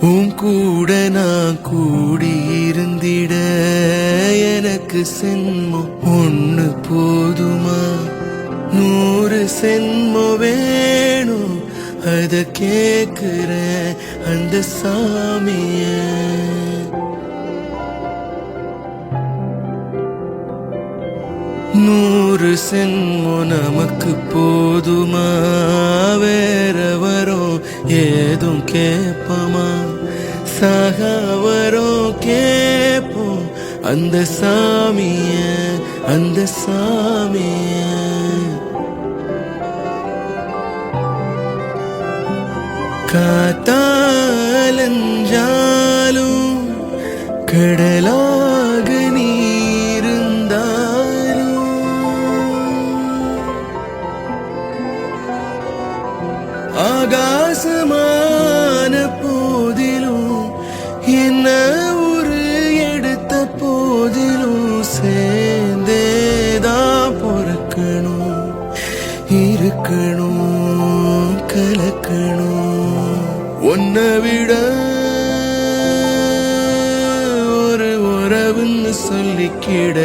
உன் கூட நான் கூடியிருந்திட எனக்கு சென்மம் ஒண்ணு போதுமா? 100 சென்மம் வேணும், அத கேக்குற அந்த சாமிய. 100 சென்மம் நமக்கு போதுமா? வேற வரும் ஏதும் கேப்பமா? சாக வரும் கேப்போம் அந்த சாமிய, அந்த சாமிய. காத்தாலஞ்சாலும் கடலாக நீருந்தாலும் ஆகாசமான போதிலும் என்ன ஒரு எடுத்த போதிலும் சேர்ந்தேதான் பொறுக்கணும், இருக்கணும், கலக்கணும். உன்னை விட ஒரு உறவுன்னு சொல்லிக்கிட